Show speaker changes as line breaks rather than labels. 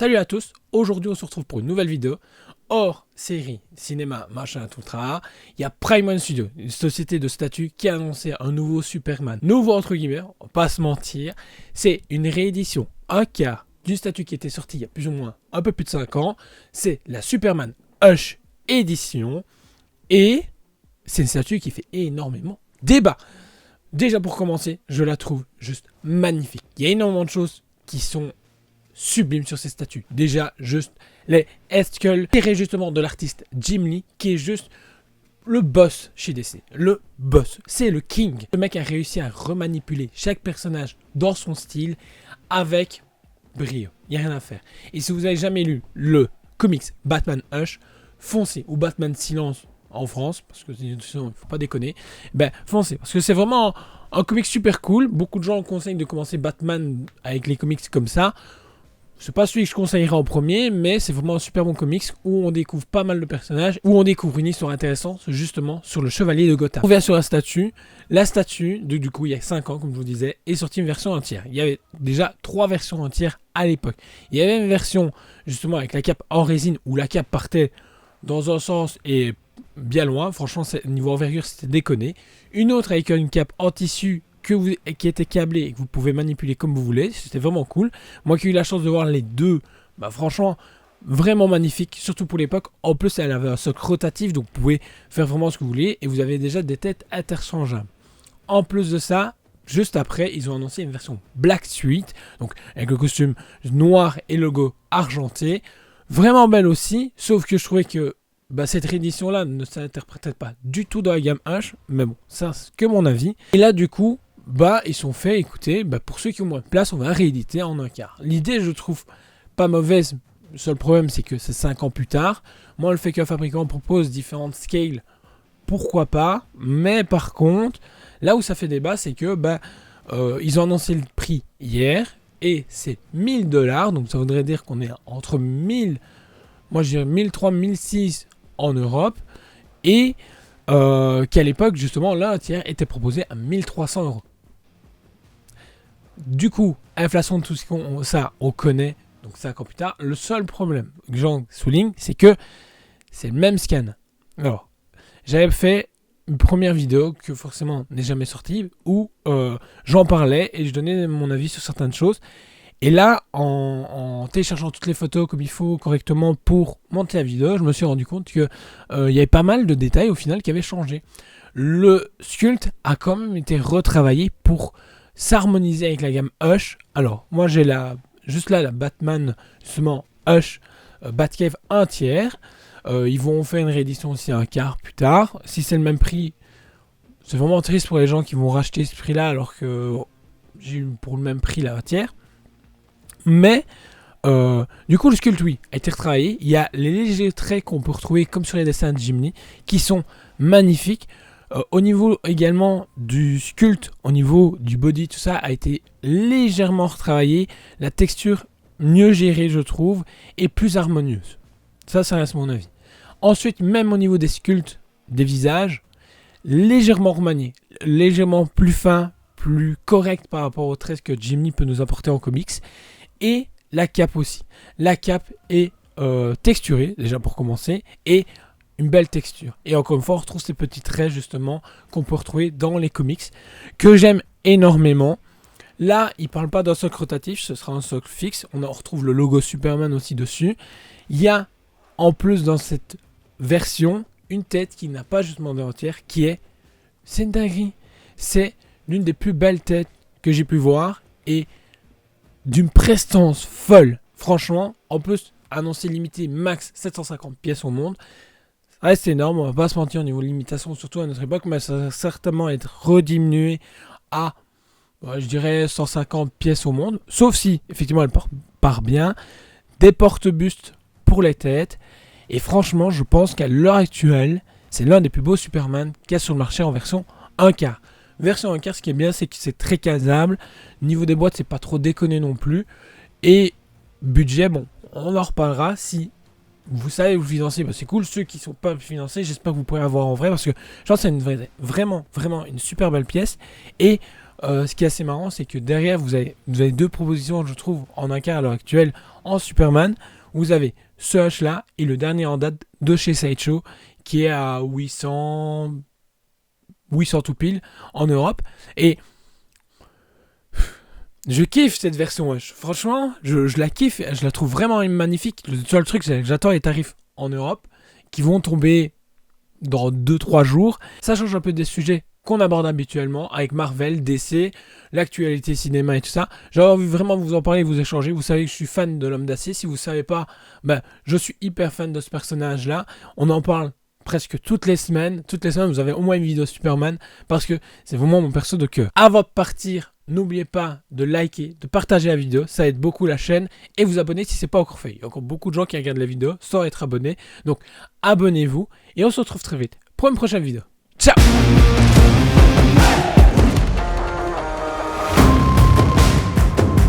Salut à tous, aujourd'hui on se retrouve pour une nouvelle vidéo. Hors série, cinéma, machin, tout ça, il y a Prime One Studio, une société de statut qui a annoncé un nouveau Superman. Nouveau entre guillemets, on va pas se mentir, c'est une réédition, un quart d'une statue qui était sortie il y a plus ou moins un peu plus de 5 ans. C'est la Superman Hush édition et c'est une statue qui fait énormément débat. Déjà pour commencer, je la trouve juste magnifique. Il y a énormément de choses qui sont sublime sur ces statues. Déjà, juste les Head-Skulls, tirés justement de l'artiste Jim Lee, qui est juste le boss chez DC. Le boss, c'est le king. Le mec a réussi à remanipuler chaque personnage dans son style avec brio. Il n'y a rien à faire. Et si vous n'avez jamais lu le comics Batman Hush, foncez, ou Batman Silence en France, parce que sinon il ne faut pas déconner, ben foncez, parce que c'est vraiment un comics super cool. Beaucoup de gens conseillent de commencer Batman avec les comics comme ça. C'est pas celui que je conseillerais en premier, mais c'est vraiment un super bon comics où on découvre pas mal de personnages, où on découvre une histoire intéressante justement sur le chevalier de Gotham. On revient sur la statue. La statue, du coup, il y a 5 ans, comme je vous disais, est sortie une version entière. Il y avait déjà 3 versions entières à l'époque. Il y avait une version justement avec la cape en résine où la cape partait dans un sens et bien loin. Franchement, niveau envergure, c'était déconné. Une autre avec une cape en tissu qui était câblé et que vous pouvez manipuler comme vous voulez, c'était vraiment cool. Moi qui ai eu la chance de voir les deux, bah franchement, vraiment magnifique, surtout pour l'époque. En plus, elle avait un socle rotatif, donc vous pouvez faire vraiment ce que vous voulez et vous avez déjà des têtes interchangeables. En plus de ça, juste après, ils ont annoncé une version Black Suite, donc avec le costume noir et le logo argenté. Vraiment belle aussi, sauf que je trouvais que cette réédition-là ne s'interprétait pas du tout dans la gamme H, mais bon, ça c'est que mon avis. Et là, du coup, ils sont faits, écoutez, pour ceux qui ont moins de place, on va rééditer en un quart. L'idée, je trouve pas mauvaise. Le seul problème, c'est que c'est 5 ans plus tard. Moi, le fait qu'un fabricant propose différentes scales, pourquoi pas. Mais par contre, là où ça fait débat, c'est que ils ont annoncé le prix hier et c'est $1000. Donc ça voudrait dire qu'on est entre 1000, moi je dirais 1003, 1006 en Europe. Et qu'à l'époque, justement, là, un tiers était proposé à 1300 €. Du coup, inflation de tout ça, on connaît, donc 5 ans plus tard. Le seul problème que j'en souligne, c'est que c'est le même scan. Alors, j'avais fait une première vidéo que forcément n'est jamais sortie, où j'en parlais et je donnais mon avis sur certaines choses. Et là, en téléchargeant toutes les photos comme il faut correctement pour monter la vidéo, je me suis rendu compte que y avait pas mal de détails au final qui avaient changé. Le sculpte a quand même été retravaillé pour s'harmoniser avec la gamme Hush. Alors, moi j'ai juste là la Batman, justement, Hush, Batcave 1 tiers. Ils vont faire une réédition aussi à un quart plus tard. Si c'est le même prix, c'est vraiment triste pour les gens qui vont racheter ce prix-là alors que j'ai eu pour le même prix là un tiers. Mais du coup le sculpte a été retravaillé. Il y a les légers traits qu'on peut retrouver comme sur les dessins de Jim Lee qui sont magnifiques. Au niveau également du sculpte, au niveau du body, tout ça a été légèrement retravaillé. La texture mieux gérée je trouve et plus harmonieuse. Ça reste mon avis. Ensuite, même au niveau des sculptes des visages, légèrement remanié, légèrement plus fin, plus correct par rapport aux traits que Jim Lee peut nous apporter en comics. Et la cape aussi. La cape est texturée, déjà pour commencer, et une belle texture. Et encore une fois, on retrouve ces petits traits justement qu'on peut retrouver dans les comics, que j'aime énormément. Là, il ne parle pas d'un socle rotatif, ce sera un socle fixe. On retrouve le logo Superman aussi dessus. Il y a en plus dans cette version une tête qui n'a pas justement d'entière, c'est une dinguerie. C'est l'une des plus belles têtes que j'ai pu voir et d'une prestance folle. Franchement, en plus, annoncé limité max 750 pièces au monde. Ça reste énorme, on va pas se mentir au niveau de limitation, surtout à notre époque, mais ça va certainement être rediminué à, je dirais, 150 pièces au monde. Sauf si, effectivement, elle part bien. Des porte-bustes pour les têtes. Et franchement, je pense qu'à l'heure actuelle, c'est l'un des plus beaux Superman qu'il y a sur le marché en version 1 quart. Version 1 quart, ce qui est bien, c'est que c'est très casable. Niveau des boîtes, c'est pas trop déconné non plus. Et budget, bon, on en reparlera. Si vous savez vous financer, c'est cool. Ceux qui ne sont pas financés, j'espère que vous pourrez avoir en vrai. Parce que je pense que c'est vraiment une super belle pièce. Et ce qui est assez marrant, c'est que derrière, vous avez deux propositions, je trouve, en un cas à l'heure actuelle, en Superman. Vous avez ce Hush là et le dernier en date de chez Sideshow, qui est à 800 tout pile en Europe. Et je kiffe cette version Hush. Franchement, je la kiffe, je la trouve vraiment magnifique. Le seul truc, c'est que j'attends les tarifs en Europe qui vont tomber dans 2-3 jours. Ça change un peu des sujets qu'on aborde habituellement avec Marvel, DC, l'actualité cinéma et tout ça. J'ai envie vraiment de vous en parler, vous échanger. Vous savez que je suis fan de l'Homme d'Acier. Si vous ne savez pas, je suis hyper fan de ce personnage-là. On en parle presque toutes les semaines. Toutes les semaines, vous avez au moins une vidéo Superman parce que c'est vraiment mon perso de cœur. Avant de partir, n'oubliez pas de liker, de partager la vidéo, ça aide beaucoup la chaîne et vous abonner si ce n'est pas encore fait. Il y a encore beaucoup de gens qui regardent la vidéo sans être abonnés. Donc abonnez-vous et on se retrouve très vite pour une prochaine vidéo. Ciao!